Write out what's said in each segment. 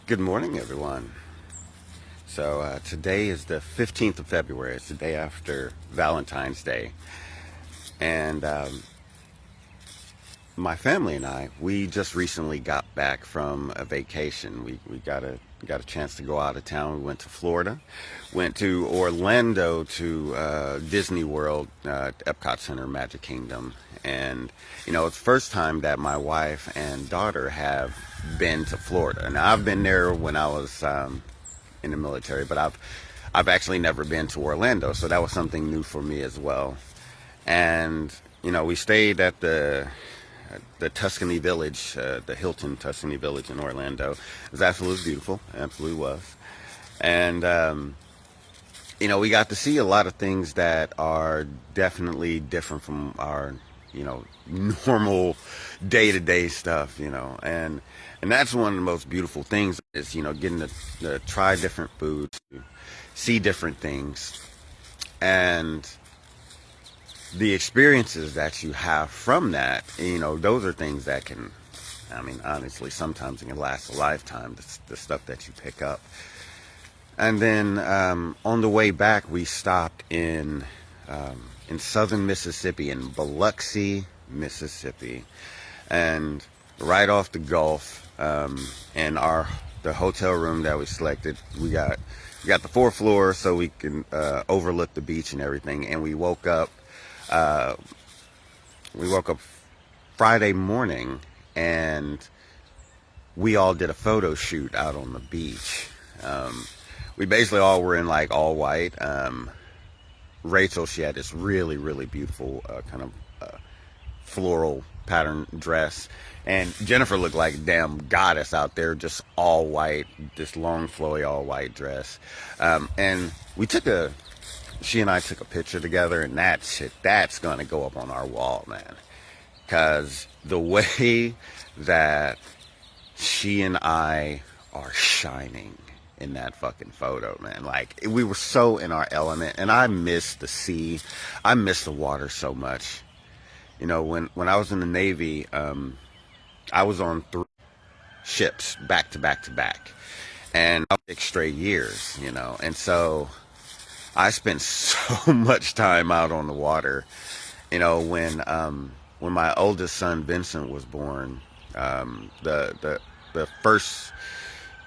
Good morning, everyone. So today is the 15th of February. It's the day after Valentine's Day. And my family and I, we just recently got back from a vacation. We got a chance to go out of town. We went to Florida, went to Orlando to Disney World, Epcot Center, Magic Kingdom. And, it's the first time that my wife and daughter have been to Florida. Now, I've been there when I was in the military, but I've actually never been to Orlando, so that was something new for me as well. And we stayed at the Tuscany Village, the Hilton Tuscany Village in Orlando. It was absolutely beautiful, absolutely was. And we got to see a lot of things that are definitely different from our normal day-to-day stuff, and that's one of the most beautiful things is getting to try different foods, see different things, and the experiences that you have from that. Those are things that can, honestly, sometimes it can last a lifetime, the stuff that you pick up. And then on the way back, we stopped in southern Mississippi, in Biloxi, Mississippi, and right off the Gulf. And the hotel room that we selected, we got the fourth floor, so we can overlook the beach and everything. And we woke up Friday morning, and we all did a photo shoot out on the beach. We basically all were in like all white. Rachel, she had this really, really beautiful kind of floral pattern dress. And Jennifer looked like a damn goddess out there, just all white, this long, flowy, all white dress. And she and I took a picture together, and that's going to go up on our wall, man. Because the way that she and I are shining in that fucking photo, man. Like, we were so in our element, and I miss the sea. I miss the water so much. When I was in the Navy, I was on 3 ships back to back to back, and 6 straight years, and so I spent so much time out on the water. When my oldest son Vincent was born, the first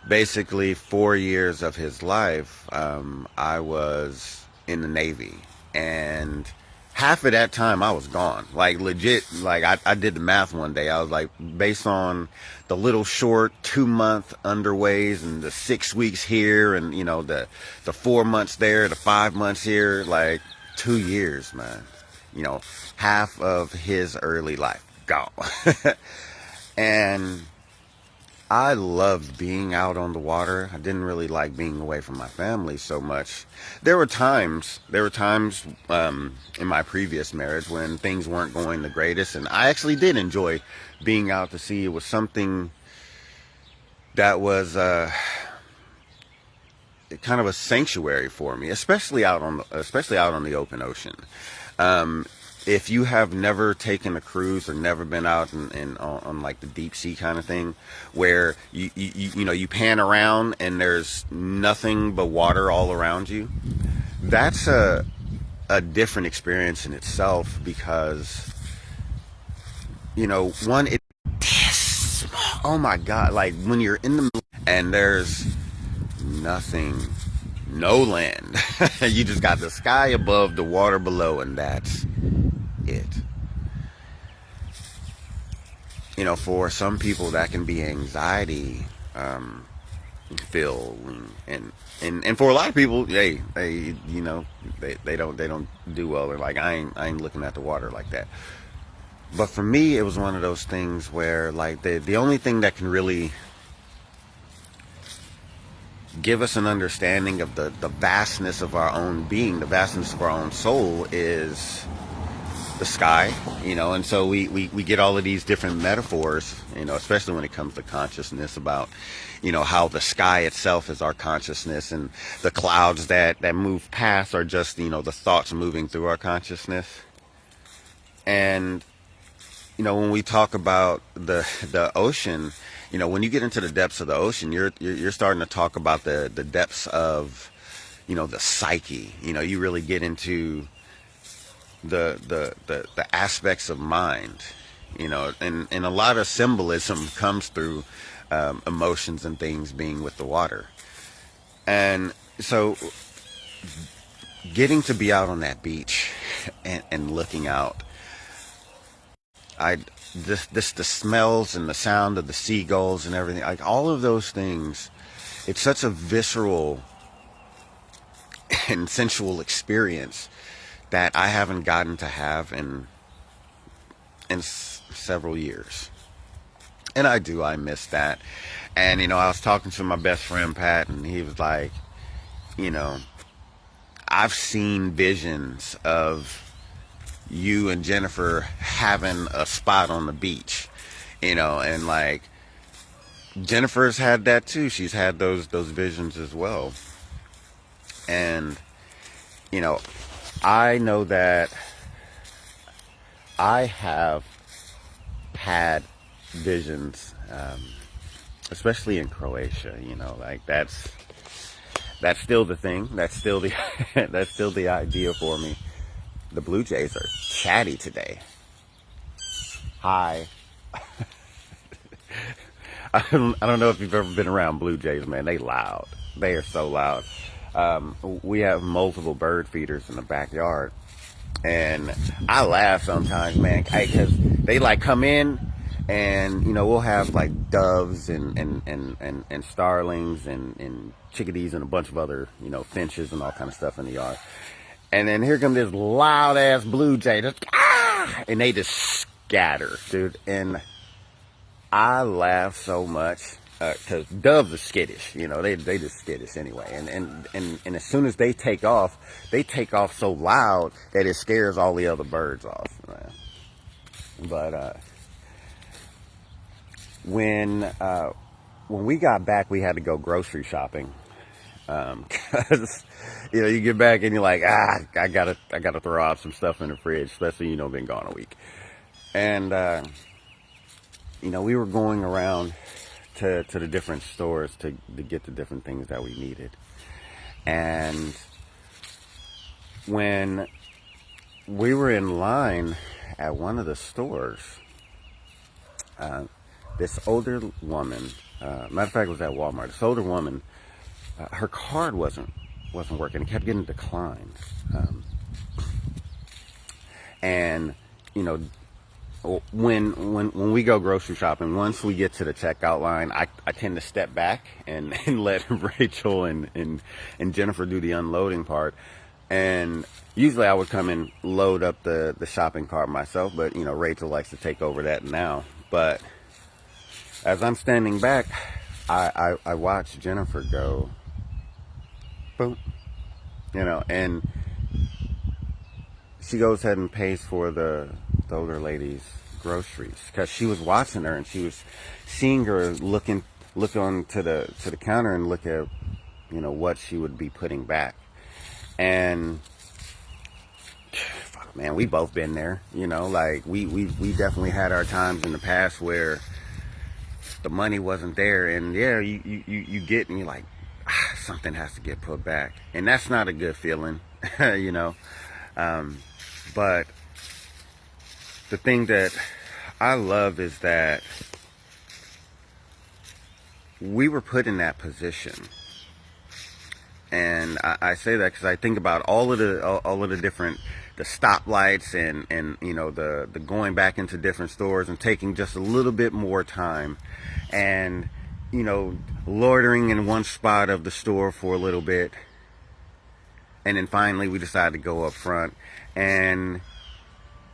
basically 4 years of his life, I was in the Navy, and half of that time I was gone, like legit. Like I did the math one day. I was like, based on the little short 2-month underways and the 6 weeks here, and the 4 months there, the 5 months here, like 2 years, man. Half of his early life gone. And I loved being out on the water. I didn't really like being away from my family so much. There were times in my previous marriage when things weren't going the greatest, and I actually did enjoy being out to sea. It was something that was kind of a sanctuary for me, especially out on the open ocean. If you have never taken a cruise or never been out on like the deep sea kind of thing, where you pan around and there's nothing but water all around you, that's a different experience in itself, because one, it is, oh my god, like when you're in the middle and there's nothing, no land. You just got the sky above, the water below, and that's it. For some people that can be anxiety filled, and for a lot of people, they don't do well. They're like, I ain't looking at the water like that. But for me, it was one of those things where, like, the only thing that can really give us an understanding of the vastness of our own being, the vastness of our own soul, is the sky. And so we get all of these different metaphors, especially when it comes to consciousness, about how the sky itself is our consciousness, and the clouds that move past are just the thoughts moving through our consciousness. And when we talk about the ocean, when you get into the depths of the ocean, you're starting to talk about the depths of, the psyche. You really get into the aspects of mind, and a lot of symbolism comes through emotions and things being with the water. And so getting to be out on that beach and looking out, I this the smells and the sound of the seagulls and everything, like all of those things, it's such a visceral and sensual experience that I haven't gotten to have in several years. And I miss that. And I was talking to my best friend Pat, and he was like, you know I've seen visions of you and Jennifer having a spot on the beach, and like Jennifer's had that too. She's had those visions as well. And I know that I have had visions, especially in Croatia. Like that's still the thing. That's still the that's still the idea for me. The Blue Jays are chatty today. Hi. I don't know if you've ever been around Blue Jays, man. They loud. They are so loud. We have multiple bird feeders in the backyard, and I laugh sometimes, man, because they like come in, and we'll have like doves and starlings and chickadees and a bunch of other finches and all kind of stuff in the yard. And then here comes this loud ass blue jay, just and they just scatter, dude. And I laugh so much because doves are skittish, they just skittish anyway. And as soon as they take off so loud that it scares all the other birds off. But when we got back, we had to go grocery shopping. Cause you get back and you're like, I gotta throw out some stuff in the fridge, especially, been gone a week. And, we were going around to the different stores to get the different things that we needed. And when we were in line at one of the stores, this older woman, matter of fact, it was at Walmart, this older woman, her card wasn't working. It kept getting declined. And when we go grocery shopping, once we get to the checkout line, I tend to step back and let Rachel and Jennifer do the unloading part. And usually I would come and load up the shopping cart myself, but Rachel likes to take over that now. But as I'm standing back, I watch Jennifer go boom, and she goes ahead and pays for the older lady's groceries, because she was watching her and she was seeing her look onto the counter and look at what she would be putting back. And fuck, man, we both been there. Like we definitely had our times in the past where the money wasn't there, and yeah, you get and you're like, something has to get put back, and that's not a good feeling. But the thing that I love is that we were put in that position. And I say that because I think about all of the different, the stoplights and the going back into different stores and taking just a little bit more time, and loitering in one spot of the store for a little bit, and then finally we decided to go up front. And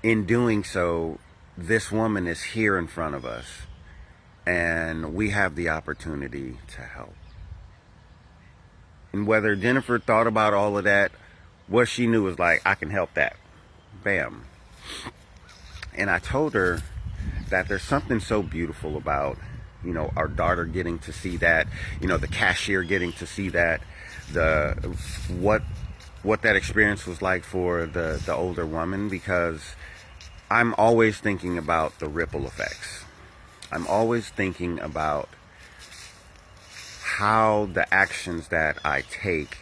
in doing so, this woman is here in front of us, and we have the opportunity to help. And whether Jennifer thought about all of that, what she knew was like, I can help that. Bam. And I told her that there's something so beautiful about, our daughter getting to see that, the cashier getting to see that, what that experience was like for the older woman, because I'm always thinking about the ripple effects. I'm always thinking about how the actions that I take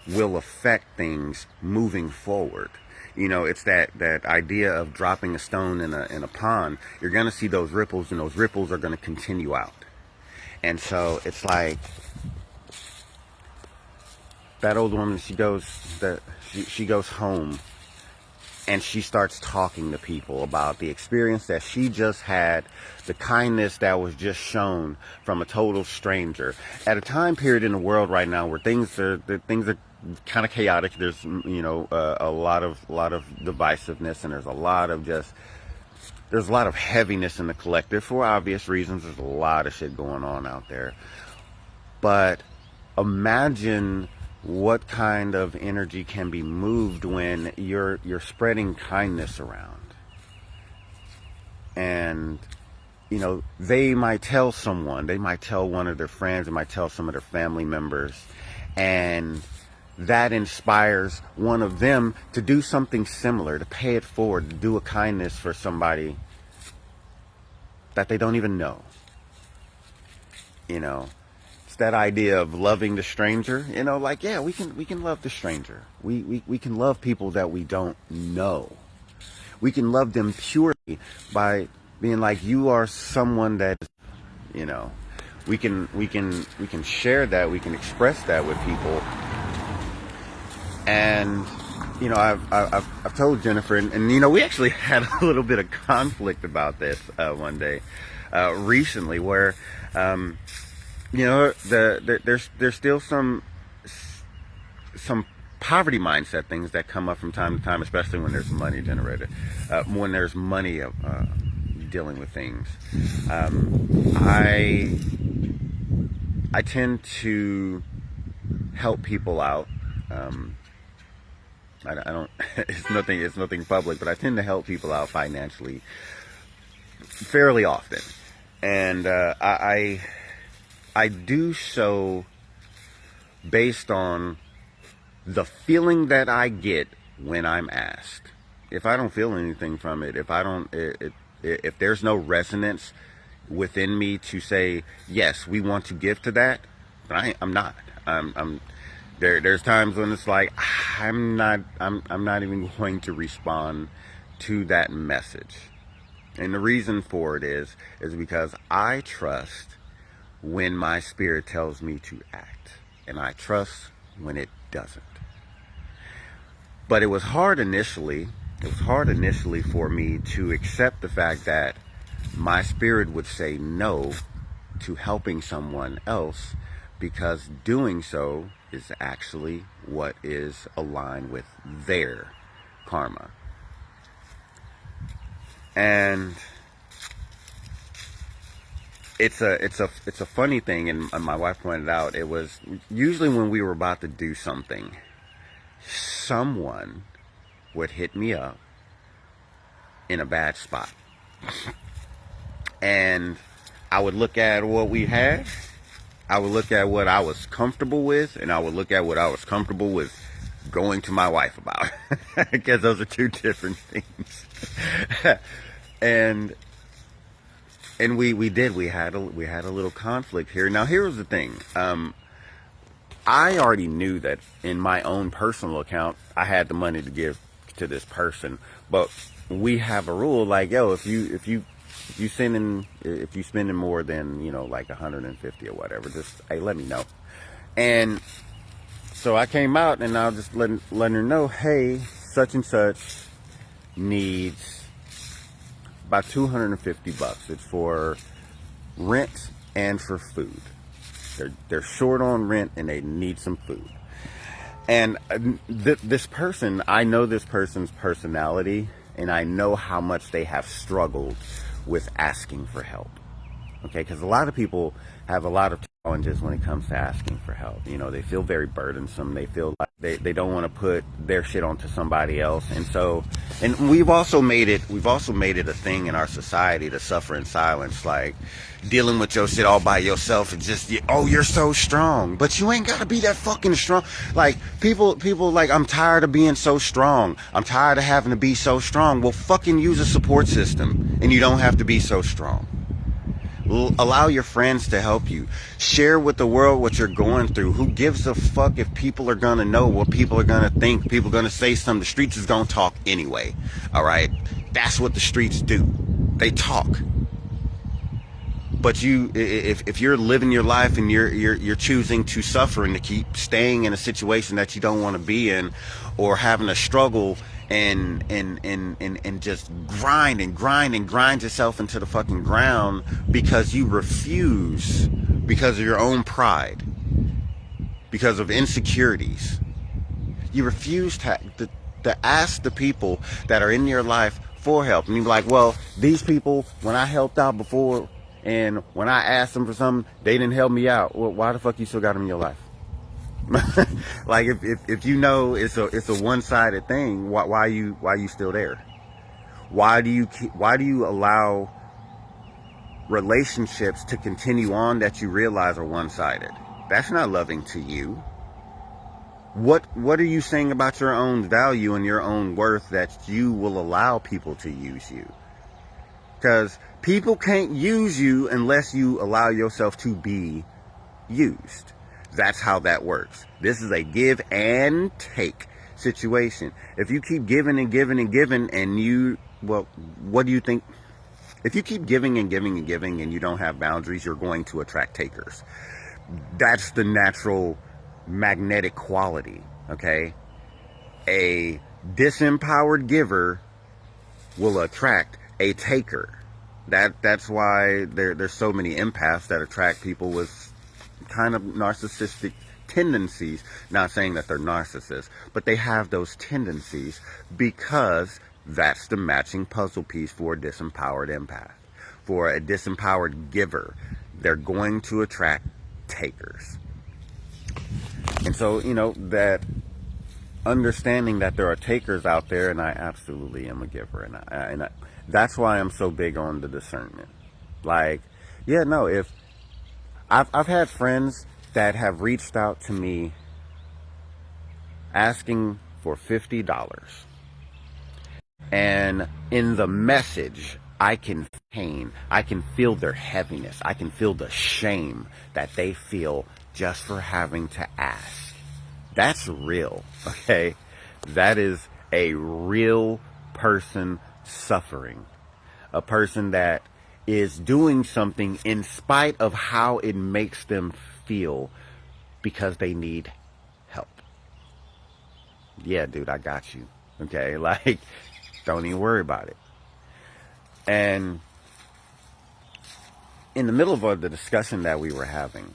will affect things moving forward. You know, it's that idea of dropping a stone in a pond. You're going to see those ripples, and those ripples are going to continue out. And so it's like that old woman, she goes home and she starts talking to people about the experience that she just had, the kindness that was just shown from a total stranger at a time period in the world right now where things are kind of chaotic. There's a lot of divisiveness, and there's a lot of heaviness in the collective for obvious reasons. There's a lot of shit going on out there. But imagine what kind of energy can be moved when you're spreading kindness around. And they might tell one of their friends, they might tell some of their family members, and that inspires one of them to do something similar, to pay it forward, to do a kindness for somebody that they don't even know. It's that idea of loving the stranger. We can love the stranger. We can love people that we don't know. We can love them purely by being like, you are someone that, we can share that, we can express that with people. And I've told Jennifer, and we actually had a little bit of conflict about this one day recently, where there's still some poverty mindset things that come up from time to time, especially when there's money generated, when there's money dealing with things. I tend to help people out. I don't. It's nothing public, but I tend to help people out financially fairly often, and I do so based on the feeling that I get when I'm asked. If I don't feel anything from it, if there's no resonance within me to say yes, we want to give to that, then I'm not. There's times when it's like I'm not even going to respond to that message. And the reason for it is because I trust when my spirit tells me to act, and I trust when it doesn't. But it was hard initially for me to accept the fact that my spirit would say no to helping someone else, because doing so is actually what is aligned with their karma. And it's a funny thing, and my wife pointed out, it was usually when we were about to do something, someone would hit me up in a bad spot. And I would look at what we had, I would look at what I was comfortable with, and I would look at what I was comfortable with going to my wife about. Because those are two different things. and we had a little conflict here. Now here's the thing. I already knew that in my own personal account I had the money to give to this person, but we have a rule like, yo, if you spending more than like 150 or whatever, just hey, let me know. And so I came out and I was just letting her know, hey, such and such needs about $250. It's for rent and for food. They're short on rent and they need some food. And this person, I know this person's personality, and I know how much they have struggled with asking for help. Okay, because a lot of people have a lot of challenges when it comes to asking for help. You know, they feel very burdensome. They feel like they don't want to put their shit onto somebody else. And so, and we've also made it a thing in our society to suffer in silence, like dealing with your shit all by yourself and just, oh, you're so strong, but you ain't gotta be that fucking strong. Like people like, I'm tired of being so strong. I'm tired of having to be so strong. Well, fucking use a support system and you don't have to be so strong. Allow your friends to help you. Share with the world what you're going through. Who gives a fuck if people are gonna know, what people are gonna think? People are gonna say something. The streets is gonna talk anyway. All right, that's what the streets do. They talk. But if you're living your life and you're choosing to suffer and to keep staying in a situation that you don't want to be in, or having a struggle and just grind yourself into the fucking ground because you refuse, because of your own pride, because of insecurities, you refuse to ask the people that are in your life for help. And you're like, well, these people, when I helped out before, and when I asked them for something, they didn't help me out. Well, why the fuck you still got them in your life? Like if you know it's a one-sided thing, why you still there? Why do you allow relationships to continue on that you realize are one-sided? That's not loving to you. What are you saying about your own value and your own worth that you will allow people to use you? Because people can't use you unless you allow yourself to be used. That's how that works. This is a give and take situation. If you keep giving and giving and giving what do you think? If you keep giving and giving and giving and you don't have boundaries, you're going to attract takers. That's the natural magnetic quality, okay? A disempowered giver will attract a taker. That's why there's so many empaths that attract people with kind of narcissistic tendencies. Not saying that they're narcissists, but they have those tendencies because that's the matching puzzle piece for a disempowered empath. For a disempowered giver, they're going to attract takers. And so, that understanding that there are takers out there, and I absolutely am a giver, and that's why I'm so big on the discernment. Like, if I've had friends that have reached out to me asking for $50, and in the message I can feel their heaviness. I can feel the shame that they feel just for having to ask. That's real, okay? That is a real person suffering. A person that is doing something in spite of how it makes them feel because they need help. Yeah, dude, I got you. Okay? Like, don't even worry about it. And in the middle of the discussion that we were having,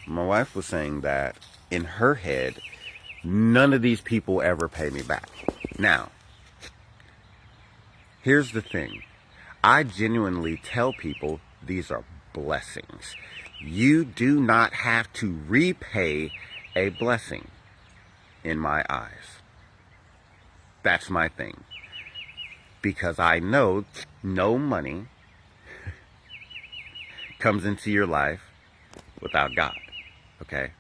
my wife was saying that in her head, none of these people ever pay me back. Now, here's the thing. I genuinely tell people these are blessings. You do not have to repay a blessing in my eyes. That's my thing. Because I know no money comes into your life without God. Okay?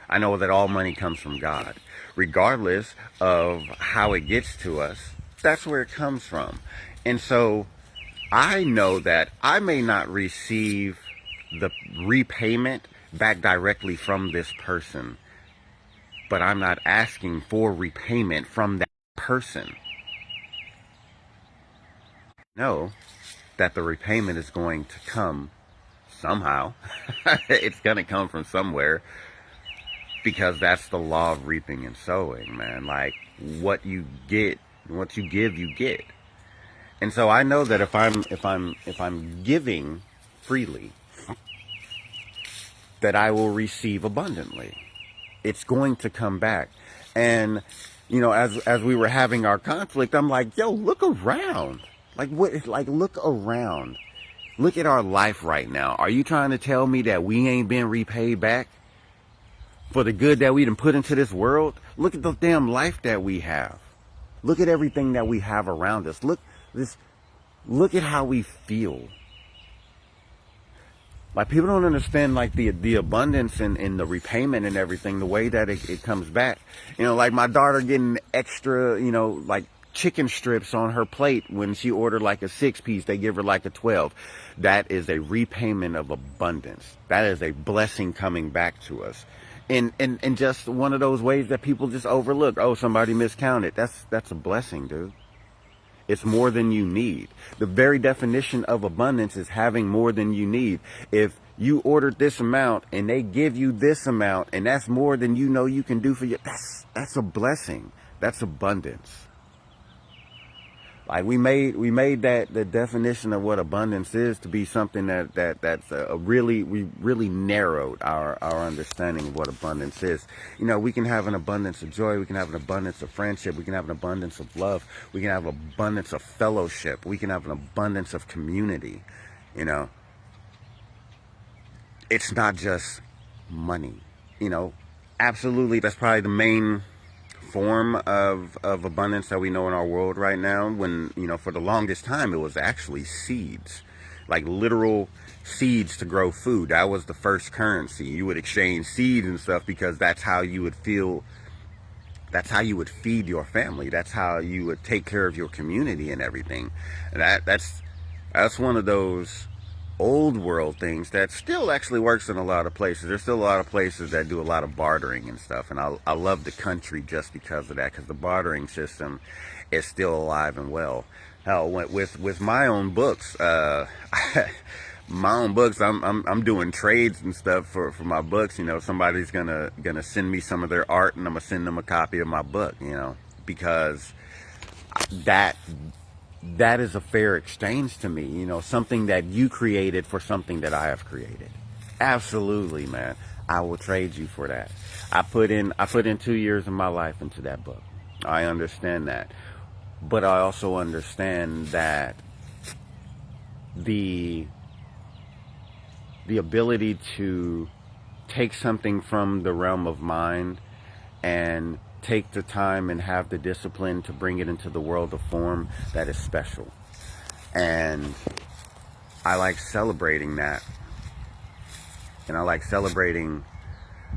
I know that all money comes from God. Regardless of how it gets to us, that's where it comes from. And so I know that I may not receive the repayment back directly from this person, but I'm not asking for repayment from that person. Know that the repayment is going to come somehow. It's going to come from somewhere, because that's the law of reaping and sowing, man. Like, what you get, what you give, you get. And so I know that if I'm giving freely, that I will receive abundantly. It's going to come back. And as we were having our conflict, I'm like, yo, look around. Like, what? Like, look around. Look at our life right now. Are you trying to tell me that we ain't been repaid back for the good that we done put into this world? Look at the damn life that we have. Look at everything that we have around us. Look at how we feel. Like, people don't understand, like, the abundance and the repayment and everything, the way that it comes back. You know, like my daughter getting extra, you know, like chicken strips on her plate when she ordered like a 6-piece, they give her like a 12. That is a repayment of abundance. That is a blessing coming back to us. And just one of those ways that people just overlook. Oh, somebody miscounted. That's a blessing, dude. It's more than you need. The very definition of abundance is having more than you need. If you ordered this amount and they give you this amount and that's more than you know you can do for you, that's a blessing. That's abundance. Like, we made that the definition of what abundance is to be something that's we really narrowed our understanding of what abundance is. You know, we can have an abundance of joy, we can have an abundance of friendship, we can have an abundance of love, we can have an abundance of fellowship, we can have an abundance of community. You know, it's not just money. You know, absolutely, that's probably the main form of abundance that we know in our world right now. When, you know, for the longest time it was actually seeds, like literal seeds to grow food. That was the first currency. You would exchange seeds and stuff because that's how you would feel, that's how you would feed your family, that's how you would take care of your community and everything. And that's one of those old world things that still actually works in a lot of places. There's still a lot of places that do a lot of bartering and stuff, and I love the country just because of that, because the bartering system is still alive and well. Hell, with my own books, I'm doing trades and stuff for my books. You know, somebody's gonna send me some of their art and I'm gonna send them a copy of my book, you know, because that is a fair exchange to me. You know, something that you created for something that I have created. Absolutely, man. I will trade you for that. I put in 2 years of my life into that book. I understand that. But I also understand that the ability to take something from the realm of mind and take the time and have the discipline to bring it into the world of form, that is special. And I like celebrating that. And I like celebrating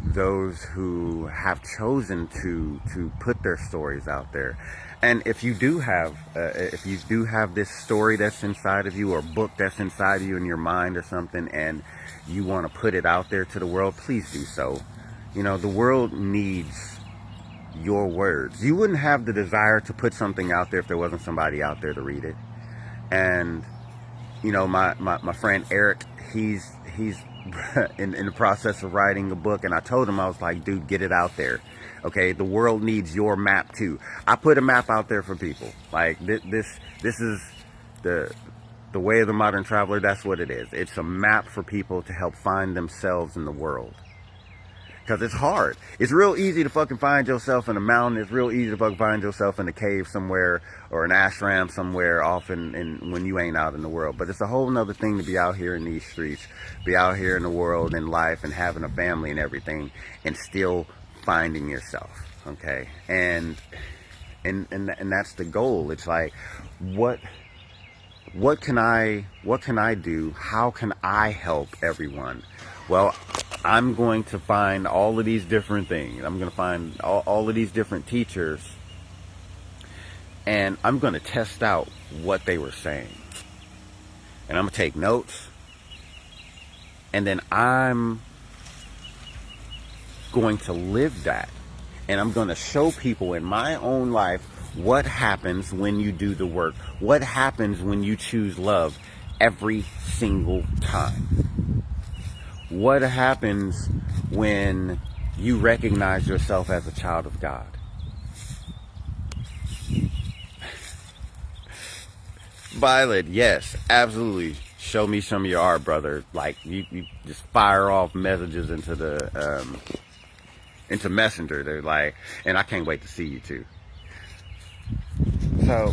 those who have chosen to put their stories out there. And if you do have this story that's inside of you, or book that's inside of you in your mind or something, and you want to put it out there to the world, please do so. You know, the world needs your words. You wouldn't have the desire to put something out there if there wasn't somebody out there to read it. And, you know, my friend Eric, he's in the process of writing a book, and I told him, I was like, dude, get it out there. Okay, the world needs your map too. I put a map out there for people. Like, this is the way of the modern traveler. That's what it is. It's a map for people to help find themselves in the world. Because it's hard. It's real easy to fucking find yourself in a mountain. It's real easy to fucking find yourself in a cave somewhere, or an ashram somewhere off in when you ain't out in the world. But it's a whole nother thing to be out here in these streets, be out here in the world, in life, and having a family and everything, and still finding yourself. Okay? And that's the goal. It's like, what can I do? How can I help everyone? Well, I'm going to find all of these different things. I'm going to find all of these different teachers, and I'm going to test out what they were saying. And I'm going to take notes, and then I'm going to live that. And I'm going to show people in my own life what happens when you do the work. What happens when you choose love every single time. What happens when you recognize yourself as a child of God? Violet, yes, absolutely. Show me some of your art, brother. Like, you just fire off messages into the into Messenger. They're like, and I can't wait to see you too. So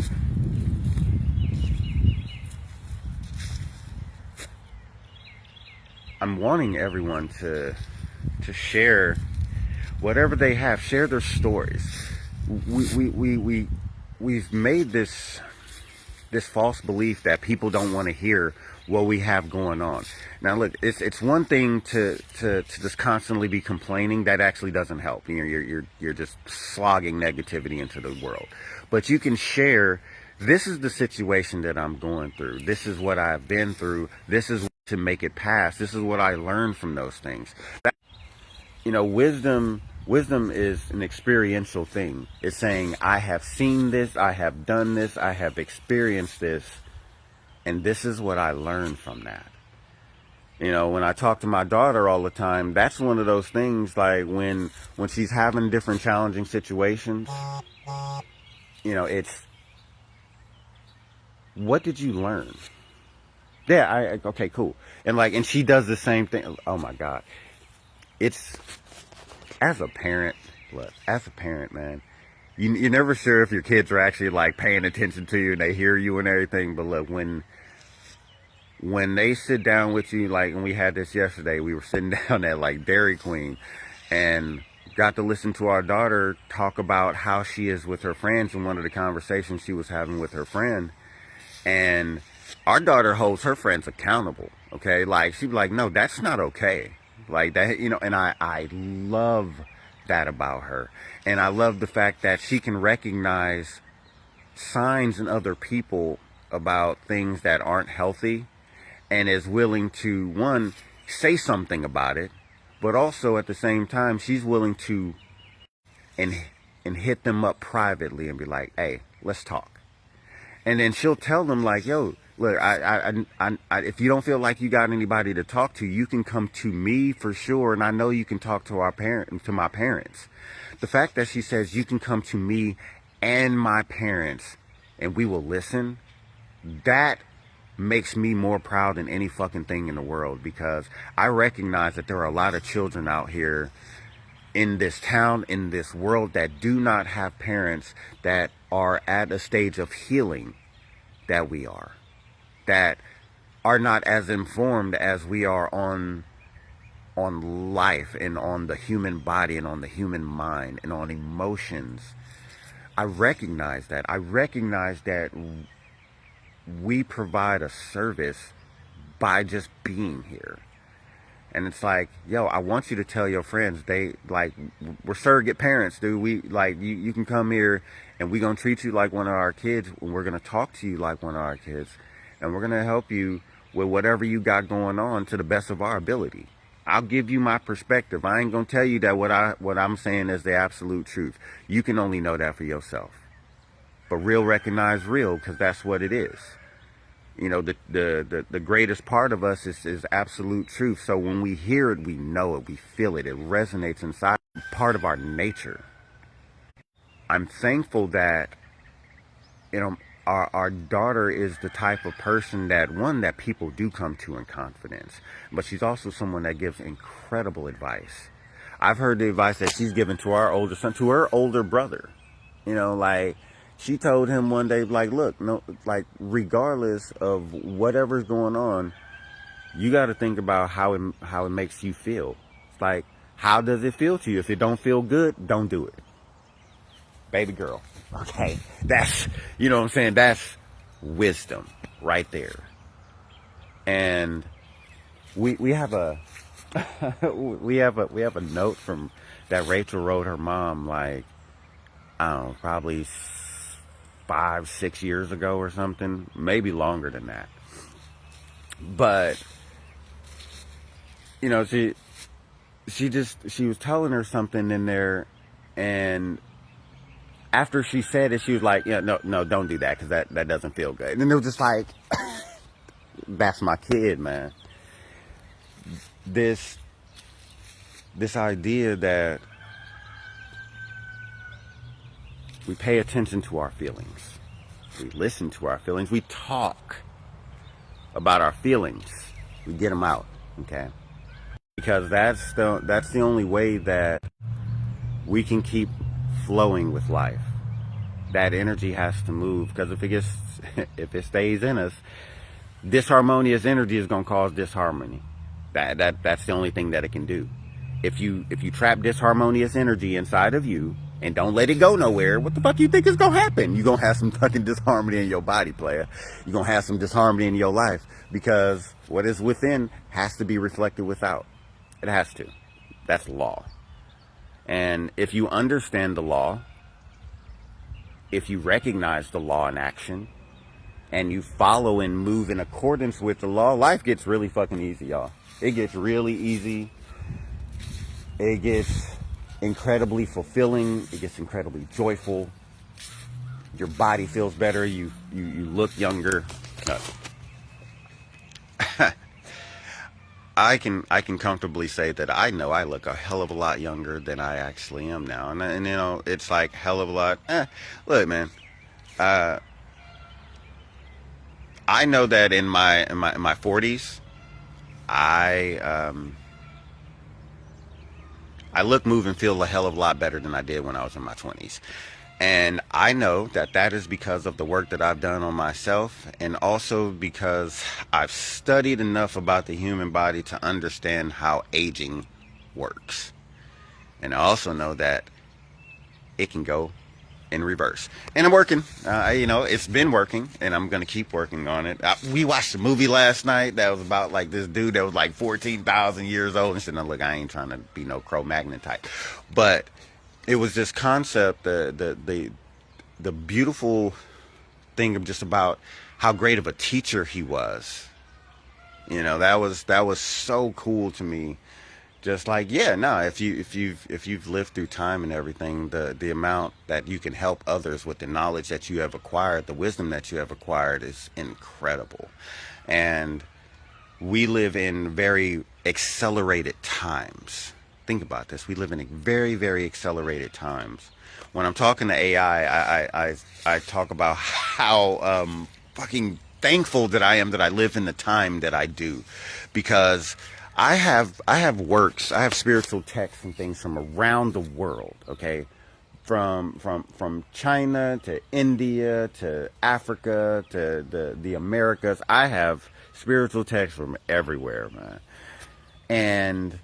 I'm wanting everyone to share whatever they have, share their stories. We've made this false belief that people don't want to hear what we have going on. Now look, it's one thing to just constantly be complaining. That actually doesn't help. You're just slogging negativity into the world. But you can share, this is the situation that I'm going through. This is what I've been through. This is to make it pass. This is what I learned from those things. Wisdom is an experiential thing. It's saying, I have seen this, I have done this, I have experienced this, and this is what I learned from that. When I talk to my daughter all the time, that's one of those things, like when she's having different challenging situations, it's, what did you learn? Yeah, okay, cool. And she does the same thing. Oh my God. As a parent, man, you're never sure if your kids are actually paying attention to you and they hear you and everything. But look, when they sit down with you, when we had this yesterday, we were sitting down at Dairy Queen and got to listen to our daughter talk about how she is with her friends in one of the conversations she was having with her friend. And our daughter holds her friends accountable. Okay. She'd be like, no, that's not okay. That, and I love that about her. And I love the fact that she can recognize signs in other people about things that aren't healthy and is willing to, one, say something about it, but also at the same time, she's willing to and hit them up privately and be like, hey, let's talk. And then she'll tell them yo, look, I, if you don't feel like you got anybody to talk to, you can come to me for sure. And I know you can talk to my parents. The fact that she says you can come to me and my parents and we will listen, that makes me more proud than any fucking thing in the world, because I recognize that there are a lot of children out here in this town, in this world, that do not have parents that are at a stage of healing that we are, that are not as informed as we are on life and on the human body and on the human mind and on emotions. I recognize that. I recognize that we provide a service by just being here. And it's yo, I want you to tell your friends, we're surrogate parents, dude. We you can come here and we're gonna treat you like one of our kids, and we're gonna talk to you like one of our kids, and we're gonna help you with whatever you got going on to the best of our ability. I'll give you my perspective. I ain't gonna tell you that what I'm saying is the absolute truth. You can only know that for yourself. But real recognize real, because that's what it is. The greatest part of us is absolute truth. So when we hear it, we know it, we feel it, it resonates inside, part of our nature. I'm thankful that, our daughter is the type of person that people do come to in confidence, but she's also someone that gives incredible advice. I've heard the advice that she's given to our older son, to her older brother. She told him one day, look, no, regardless of whatever's going on, you got to think about how it makes you feel. It's how does it feel to you? If it don't feel good, don't do it. Baby girl. Okay. That's, what I'm saying? That's wisdom right there. And we have a, we have a note from that Rachel wrote her mom, I don't know, probably 5-6 years ago or something, maybe longer than that. But she was telling her something in there, and after she said it, she was like, yeah, no, don't do that, because that doesn't feel good. And then it was just that's my kid, man. This idea that we pay attention to our feelings. We listen to our feelings. We talk about our feelings. We get them out, okay? Because that's the only way that we can keep flowing with life. That energy has to move, because if it stays in us, disharmonious energy is going to cause disharmony. That's the only thing that it can do. If you trap disharmonious energy inside of you and don't let it go nowhere, what the fuck you think is gonna happen? You're gonna have some fucking disharmony in your body, player. You're gonna have some disharmony in your life, because what is within has to be reflected without. It has to. That's law. And if you understand the law, if you recognize the law in action, and you follow and move in accordance with the law, life gets really fucking easy, y'all. It gets really easy. It gets incredibly fulfilling. It gets incredibly joyful. Your body feels better. You look younger. I can comfortably say that I know I look a hell of a lot younger than I actually am now, and you know, it's like hell of a lot. Look, man, I know that in my 40s, I look, move, and feel a hell of a lot better than I did when I was in my 20s. And I know that that is because of the work that I've done on myself, and also because I've studied enough about the human body to understand how aging works. And I also know that it can go in reverse. And I'm working. You know, it's been working, and I'm going to keep working on it. We watched a movie last night that was about like this dude that was like 14,000 years old. And said, "No, look, I ain't trying to be no Cro-Magnon type." But it was this concept, the beautiful thing of just about how great of a teacher he was. You know, that was so cool to me. Just like, yeah, no, if you've lived through time and everything, the amount that you can help others with the knowledge that you have acquired, the wisdom that you have acquired, is incredible. And we live in very accelerated times. Think about this. We live in a very, very accelerated times. When I'm talking to AI, I talk about how fucking thankful that I am that I live in the time that I do, because I have works, I have spiritual texts and things from around the world. Okay, from China to India to Africa to the Americas. I have spiritual texts from everywhere, man. And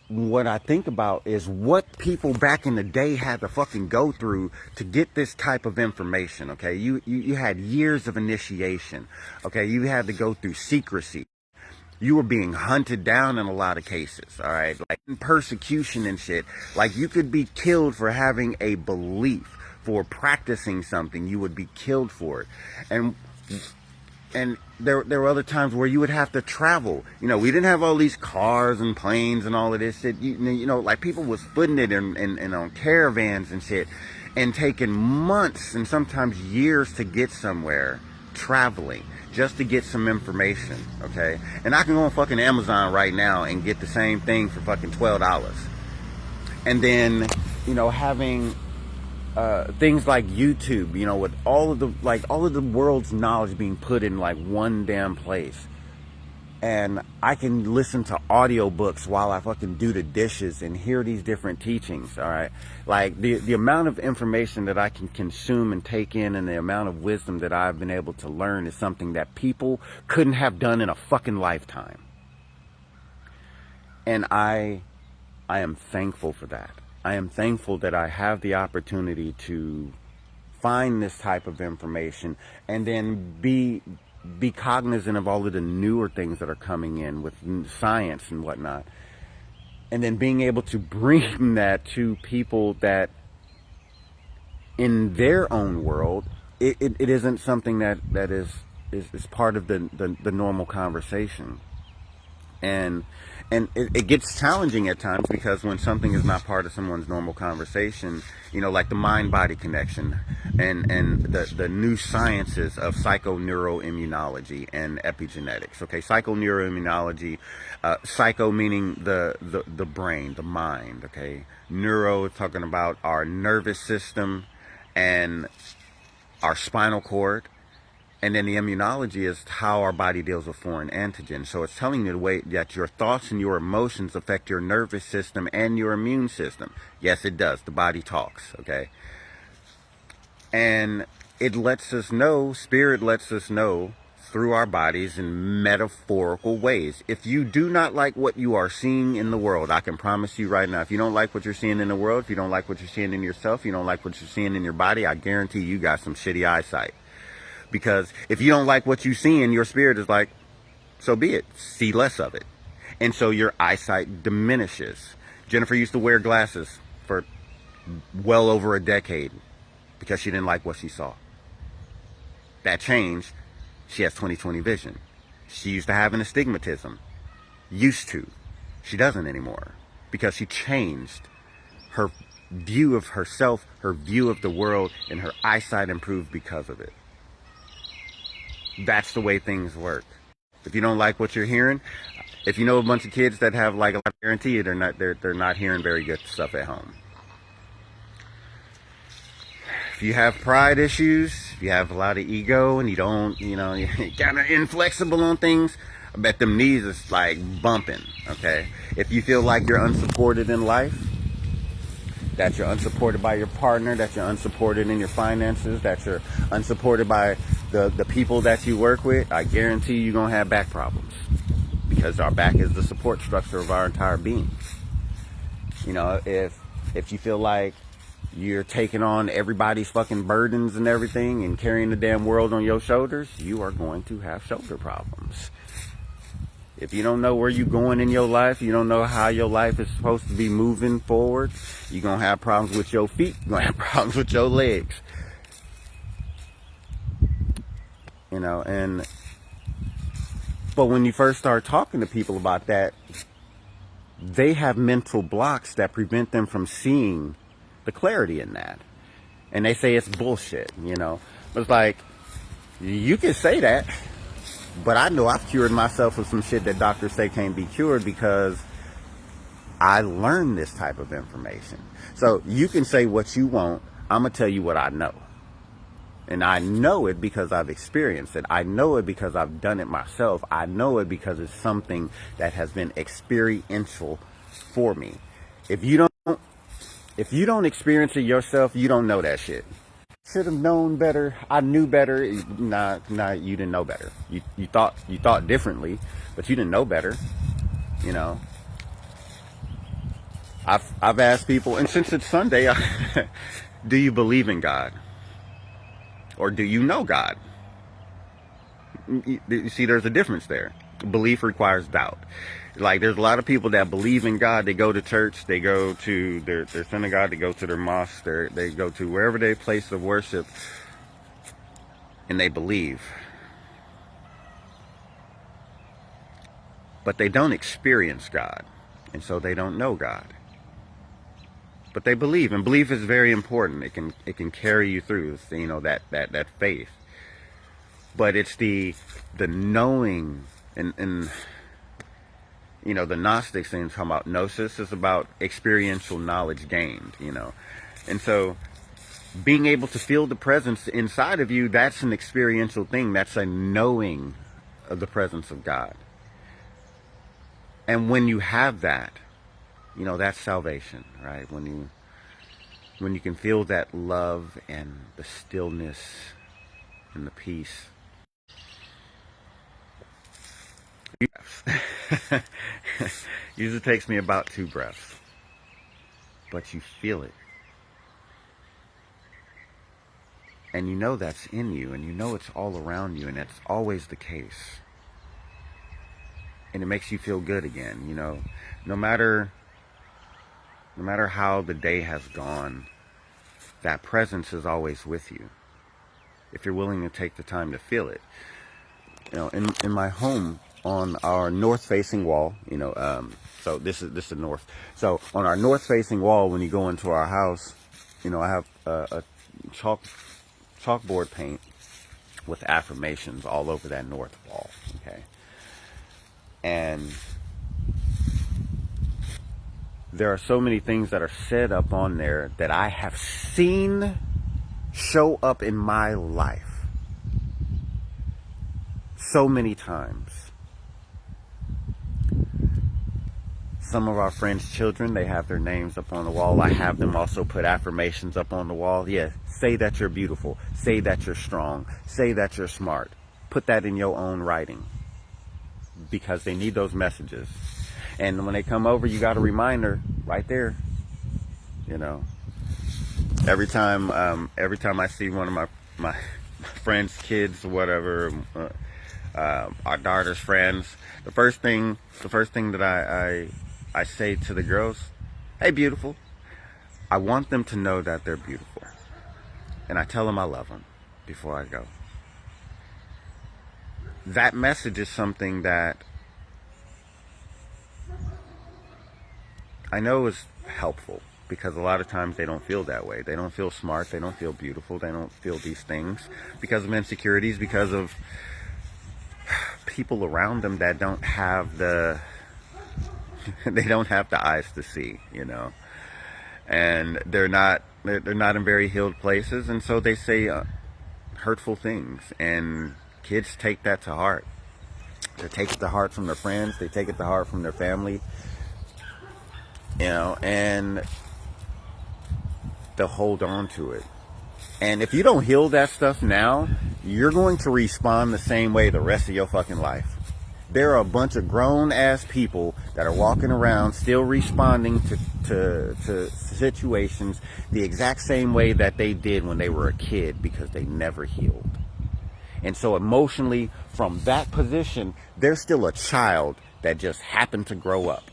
what I think about is what people back in the day had to fucking go through to get this type of information. Okay, you had years of initiation. Okay, you had to go through secrecy. You were being hunted down in a lot of cases. All right, like persecution and shit. Like, you could be killed for having a belief, for practicing something. You would be killed for it. And there were other times where you would have to travel. You know, we didn't have all these cars and planes and all of this shit. You know, like, people was footing it in on caravans and shit, and taking months and sometimes years to get somewhere, traveling just to get some information. Okay, and I can go on fucking Amazon right now and get the same thing for fucking $12. And then, you know, having things like YouTube, you know, with all of the world's knowledge being put in like one damn place. And I can listen to audiobooks while I fucking do the dishes and hear these different teachings. All right, like the amount of information that I can consume and take in, and the amount of wisdom that I've been able to learn, is something that people couldn't have done in a fucking lifetime. And I am thankful for that. I am thankful that I have the opportunity to find this type of information, and then be cognizant of all of the newer things that are coming in with science and whatnot, and then being able to bring that to people that in their own world, it isn't something that is part of the normal conversation. And it gets challenging at times, because when something is not part of someone's normal conversation, you know, like the mind-body connection and the new sciences of psychoneuroimmunology and epigenetics. Okay, psychoneuroimmunology, psycho meaning the brain, the mind. Okay, neuro is talking about our nervous system and our spinal cord. And then the immunology is how our body deals with foreign antigens. So it's telling you the way that your thoughts and your emotions affect your nervous system and your immune system. Yes, it does. The body talks, okay? And it lets us know, spirit lets us know through our bodies in metaphorical ways. If you do not like what you are seeing in the world, I can promise you right now, if you don't like what you're seeing in the world, if you don't like what you're seeing in yourself, if you don't like what you're seeing in your body, I guarantee you got some shitty eyesight. Because if you don't like what you see in your spirit is like, so be it. See less of it. And so your eyesight diminishes. Jennifer used to wear glasses for well over a decade because she didn't like what she saw. That changed. She has 20/20 vision. She used to have an astigmatism. Used to. She doesn't anymore because she changed her view of herself, her view of the world, and her eyesight improved because of it. That's the way things work. If you don't like what you're hearing, if you know a bunch of kids that have like, I guarantee you they're not hearing very good stuff at home. If you have pride issues, if you have a lot of ego and you don't, you're kind of inflexible on things, I bet them knees is like bumping, okay? If you feel like you're unsupported in life, that you're unsupported by your partner, that you're unsupported in your finances, that you're unsupported by the people that you work with, I guarantee you're going to have back problems. Because our back is the support structure of our entire being. If you feel like you're taking on everybody's fucking burdens and everything and carrying the damn world on your shoulders, you are going to have shoulder problems. If you don't know where you're going in your life, you don't know how your life is supposed to be moving forward, you're going to have problems with your feet, you're going to have problems with your legs. But when you first start talking to people about that, they have mental blocks that prevent them from seeing the clarity in that. And they say it's bullshit, But it's like, you can say that, but I know I've cured myself of some shit that doctors say can't be cured because I learned this type of information. So you can say what you want. I'm going to tell you what I know. And I know it because I've experienced it. I know it because I've done it myself. I know it because it's something that has been experiential for me. If you don't experience it yourself, you don't know that shit. Should have known better. I knew better. Nah, you didn't know better. You thought differently, but you didn't know better. I've asked people, and since it's Sunday, do you believe in God? Or do you know God? You see, there's a difference there. Belief requires doubt. Like, there's a lot of people that believe in God. They go to church. They go to their synagogue. They go to their mosque. They go to wherever their place of worship. And they believe. But they don't experience God. And so they don't know God. But they believe, and belief is very important. It can carry you through, that faith. But it's the knowing, and the Gnostics thing talking about gnosis is about experiential knowledge gained, And so being able to feel the presence inside of you, that's an experiential thing. That's a knowing of the presence of God. And when you have that, that's salvation, right? When you can feel that love and the stillness and the peace. Usually takes me about 2 breaths, but you feel it. And that's in you, and it's all around you, and that's always the case. And it makes you feel good again, no matter how the day has gone, that presence is always with you. If you're willing to take the time to feel it. In my home, on our north-facing wall, so this is the north. So on our north-facing wall, when you go into our house, I have a chalkboard paint with affirmations all over that north wall. Okay, and there are so many things that are said up on there that I have seen show up in my life so many times. Some of our friends' children, they have their names up on the wall. I have them also put affirmations up on the wall. Yeah, say that you're beautiful. Say that you're strong. Say that you're smart. put that in your own writing, because they need those messages. And when they come over, you got a reminder right there. You know, every time I see one of my friends' kids or whatever, our daughter's friends, the first thing that I say to the girls, hey, beautiful. I want them to know that they're beautiful. And I tell them I love them before I go. That message is something that I know is helpful, because a lot of times they don't feel that way. They don't feel smart. They don't feel beautiful. They don't feel these things because of insecurities, because of people around them that don't have the they don't have the eyes to see, you know. And they're not in very healed places, and so they say hurtful things, and kids take that to heart. They take it to heart from their friends. They take it to heart from their family, you know, and they'll hold on to it. And if you don't heal that stuff now, you're going to respond the same way the rest of your fucking life. There are a bunch of grown-ass people that are walking around still responding to situations the exact same way that they did when they were a kid, because they never healed. And so emotionally, from that position, they're still a child that just happened to grow up.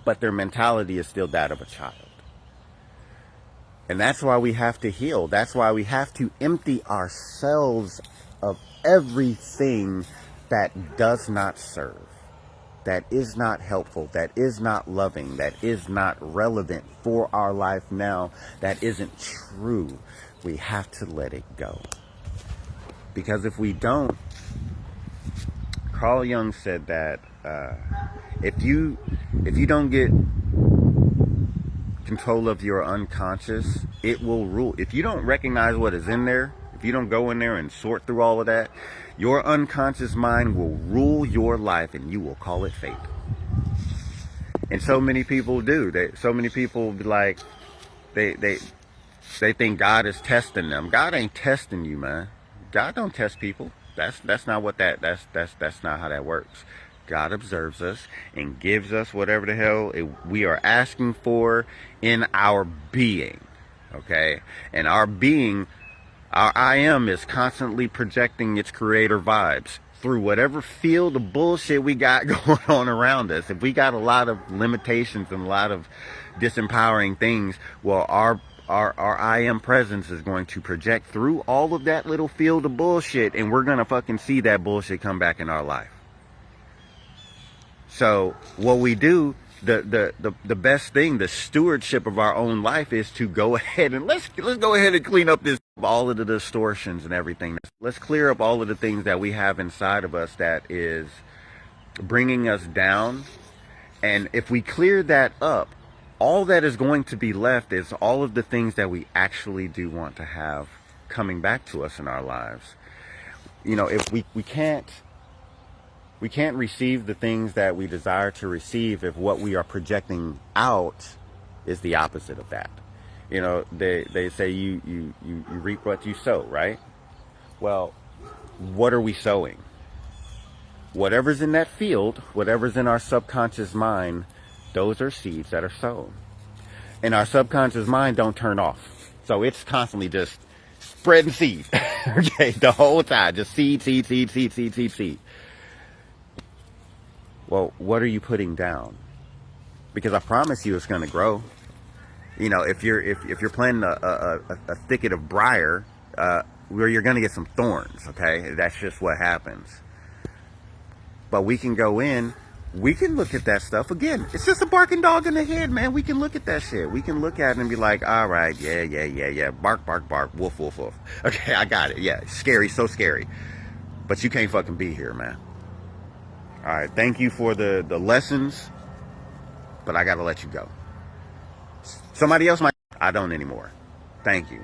But their mentality is still that of a child. And that's why we have to heal. That's why we have to empty ourselves of everything that does not serve, that is not helpful, that is not loving, that is not relevant for our life now, that isn't true. We have to let it go. Because if we don't, Carl Jung said that if you don't get control of your unconscious, it will rule. If you don't recognize what is in there, if you don't go in there and sort through all of that, your unconscious mind will rule your life, and you will call it fate. And so many people do. So many people be like, they think God is testing them. God ain't testing you, man. God don't test people. That's not what that's not how that works. God observes us and gives us whatever the hell we are asking for in our being. Okay? And our being, our I am, is constantly projecting its creator vibes through whatever field of bullshit we got going on around us. If we got a lot of limitations and a lot of disempowering things, well, our I am presence is going to project through all of that little field of bullshit, and we're going to fucking see that bullshit come back in our life. So what we do, the best thing, the stewardship of our own life, is to go ahead and let's go ahead and clean up all of the distortions and everything. Let's clear up all of the things that we have inside of us that is bringing us down. And if we clear that up, all that is going to be left is all of the things that we actually do want to have coming back to us in our lives. You know, if we can't receive the things that we desire to receive if what we are projecting out is the opposite of that. You know, they say you reap what you sow, right? Well, what are we sowing? Whatever's in that field, whatever's in our subconscious mind, those are seeds that are sown. And our subconscious mind don't turn off. So it's constantly just spreading seed. Okay, the whole time. Just seed. Well, what are you putting down? Because I promise you it's going to grow. You know, if you're planting a thicket of briar, where you're going to get some thorns, okay? That's just what happens. But we can go in, we can look at that stuff. Again, it's just a barking dog in the head, man. We can look at that shit. We can look at it and be like, all right, yeah. Bark, woof, woof. Okay, I got it. Yeah, scary, so scary. But you can't fucking be here, man. All right, thank you for the lessons, but I got to let you go. Somebody else might. I don't anymore. Thank you.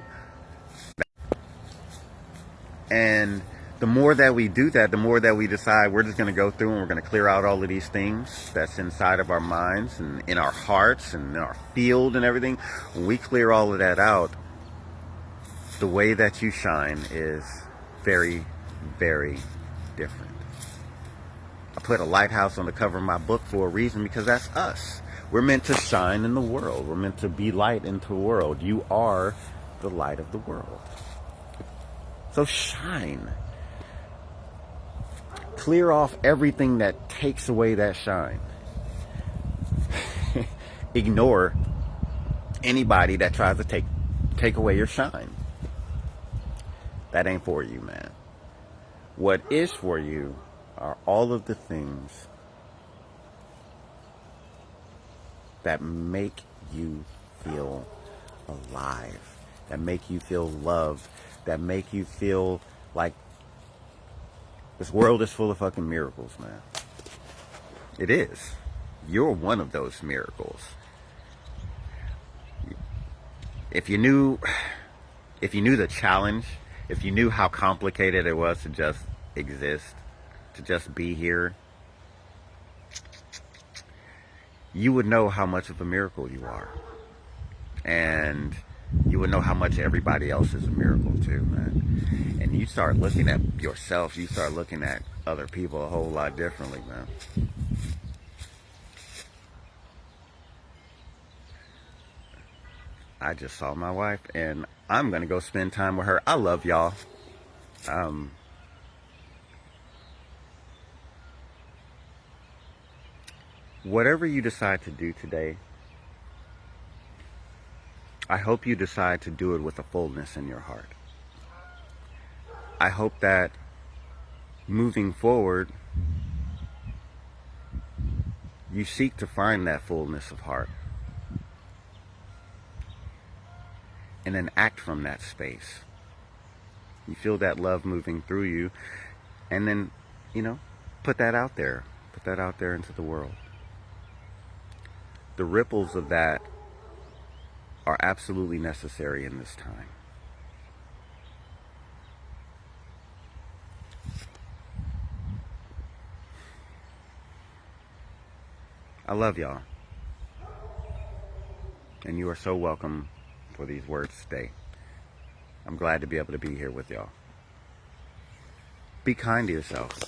And the more that we do that, the more that we decide we're just going to go through and we're going to clear out all of these things that's inside of our minds and in our hearts and in our field and everything. When we clear all of that out, the way that you shine is very, very different. I put a lighthouse on the cover of my book for a reason, because that's us. We're meant to shine in the world. We're meant to be light into the world. You are the light of the world. So shine. Clear off everything that takes away that shine. Ignore anybody that tries to take away your shine. That ain't for you, man. What is for you are all of the things that make you feel alive, that make you feel loved, that make you feel like this world is full of fucking miracles, man. It is. You're one of those miracles. If you knew the challenge, if you knew how complicated it was to just exist, to just be here, you would know how much of a miracle you are. And you would know how much everybody else is a miracle too, man. And you start looking at yourself, you start looking at other people a whole lot differently, man. I just saw my wife, and I'm gonna go spend time with her. I love y'all. Whatever you decide to do today, I hope you decide to do it with a fullness in your heart. I hope that moving forward, you seek to find that fullness of heart and then act from that space. You feel that love moving through you, and then, put that out there. Put that out there into the world. The ripples of that are absolutely necessary in this time. I love y'all. And you are so welcome for these words today. I'm glad to be able to be here with y'all. Be kind to yourself.